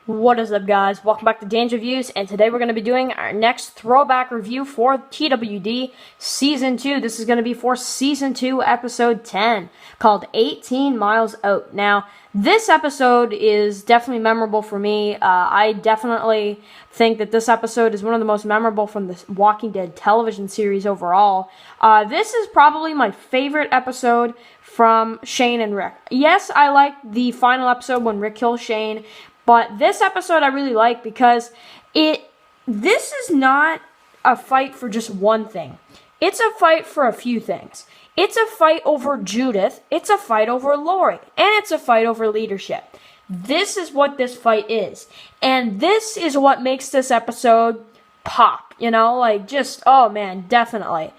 What is up, guys? Welcome back to Dan's Reviews, and today we're going to be doing our next throwback review for TWD Season 2. This is going to be for Season 2, Episode 10, called 18 Miles Out. Now, this episode is definitely memorable for me. I definitely think that this episode is one of the most memorable from the Walking Dead television series overall. This is probably my favorite episode from Shane and Rick. Yes, I like the final episode when Rick kills Shane, but this episode I really like because this is not a fight for just one thing. It's a fight for a few things. It's a fight over Judith, it's a fight over Lori, and it's a fight over leadership. This is what this fight is. And this is what makes this episode pop, oh man, definitely.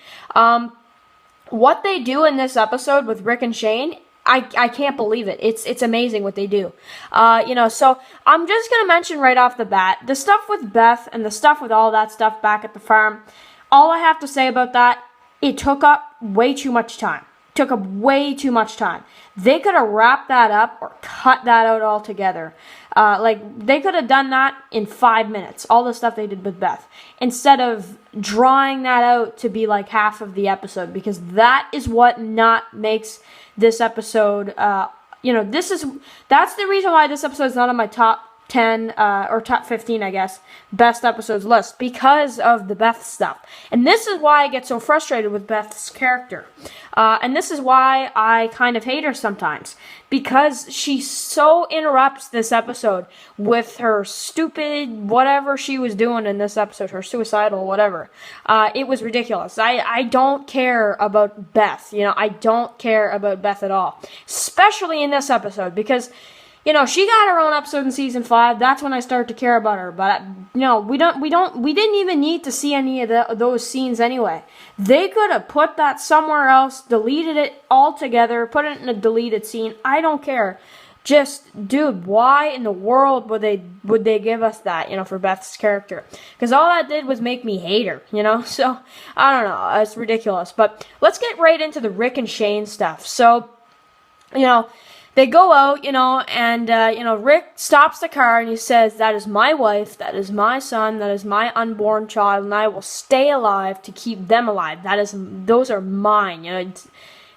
What they do in this episode with Rick and Shane, I can't believe it. It's amazing what they do. So I'm just going to mention right off the bat, the stuff with Beth and the stuff with all that stuff back at the farm, all I have to say about that, it took up way too much time. Took up way too much time. They could have wrapped that up or cut that out altogether. They could have done that in 5 minutes, all the stuff they did with Beth, instead of drawing that out to be like half of the episode, because that is what not makes this episode, that's the reason why this episode is not on my top 10 or top 15, I guess, best episodes list, because of the Beth stuff. And this is why I get so frustrated with Beth's character. And this is why I kind of hate her sometimes, because she so interrupts this episode with her stupid whatever she was doing in this episode, her suicidal whatever. It was ridiculous. I don't care about Beth. I don't care about Beth at all, especially in this episode, because she got her own episode in season 5. That's when I started to care about her. But we didn't even need to see any of those scenes anyway. They could have put that somewhere else, deleted it altogether, put it in a deleted scene. I don't care. Just, dude, why in the world would they give us that, for Beth's character? Because all that did was make me hate her, So I don't know. It's ridiculous. But let's get right into the Rick and Shane stuff. So, they go out, and, Rick stops the car and he says, "That is my wife, that is my son, that is my unborn child, and I will stay alive to keep them alive. Those are mine,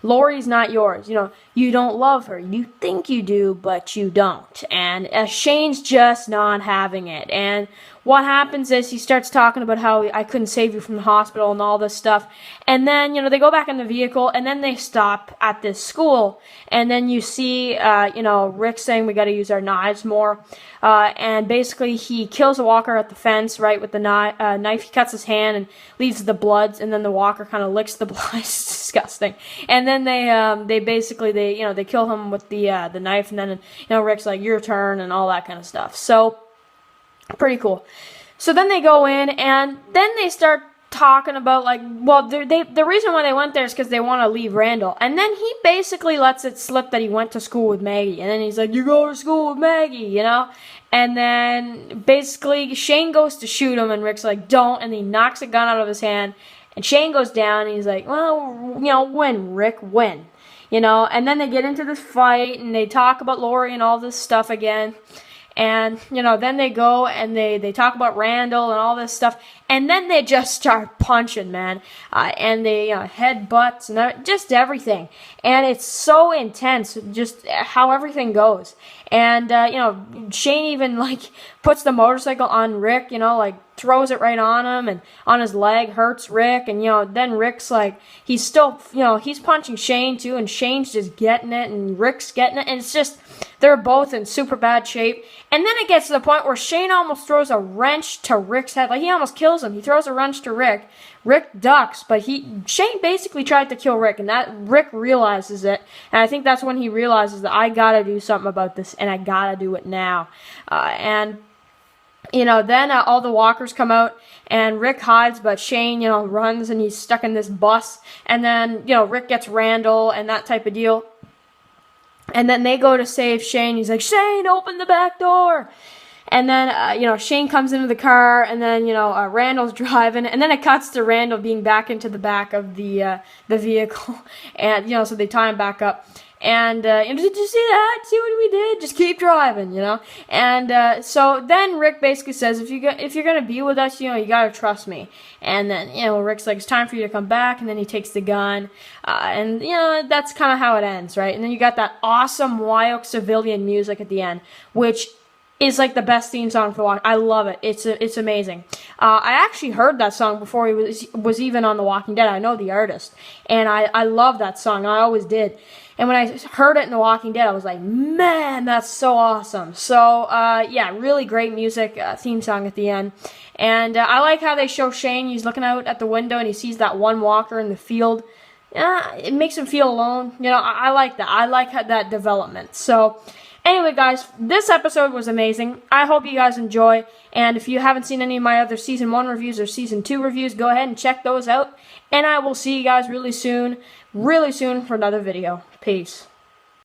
Lori's not yours. You don't love her. You think you do, but you don't." And Shane's just not having it. And what happens is he starts talking about how I couldn't save you from the hospital and all this stuff. And then, they go back in the vehicle and then they stop at this school. And then you see, Rick saying we got to use our knives more. And basically he kills a walker at the fence, right, with the knife. He cuts his hand and leaves the blood. And then the walker kind of licks the blood. It's disgusting. And then they kill him with the knife. And then, Rick's like, "Your turn," and all that kind of stuff. So, pretty cool. So then they go in, and then they start talking about, the reason why they went there is because they want to leave Randall. And then he basically lets it slip that he went to school with Maggie. And then he's like, "You go to school with Maggie," And then basically Shane goes to shoot him, and Rick's like, "Don't," and he knocks a gun out of his hand. And Shane goes down, and he's like, "Well, win, Rick, win." And then they get into this fight, and they talk about Lori and all this stuff again. And, then they go and they talk about Randall and all this stuff. And then they just start punching, man. And they headbutts and just everything. And it's so intense, just how everything goes. And, Shane even, puts the motorcycle on Rick, throws it right on him and on his leg, hurts Rick. And, then Rick's he's still, he's punching Shane too. And Shane's just getting it and Rick's getting it. And it's just, they're both in super bad shape. And then it gets to the point where Shane almost throws a wrench to Rick's head. He almost kills him. He throws a wrench to Rick. Rick ducks, but Shane basically tried to kill Rick, and that Rick realizes it. And I think that's when he realizes that I gotta do something about this, and I gotta do it now. Then all the walkers come out, and Rick hides, but Shane, runs, and he's stuck in this bus. And then, Rick gets Randall and that type of deal. And then they go to save Shane. He's like, "Shane, open the back door." And then, Shane comes into the car, and then, Randall's driving, and then it cuts to Randall being back into the back of the vehicle. And, so they tie him back up. And did you see that? See what we did? Just keep driving, you know. And so then Rick basically says, if you're gonna be with us, you know, you gotta trust me. And then Rick's like, it's time for you to come back. And then he takes the gun, and that's kind of how it ends, right? And then you got that awesome Wyok civilian music at the end, which is like the best theme song for Walking. I love it. It's amazing. I actually heard that song before he was even on The Walking Dead. I know the artist, and I love that song. I always did. And when I heard it in The Walking Dead, I was like, man, that's so awesome. So yeah, really great music, theme song at the end. And I like how they show Shane. He's looking out at the window and he sees that one walker in the field. It makes him feel alone. I like that. I like that development. So anyway, guys, this episode was amazing. I hope you guys enjoy. And if you haven't seen any of my other Season 1 reviews or Season 2 reviews, go ahead and check those out. And I will see you guys really soon for another video. Peace.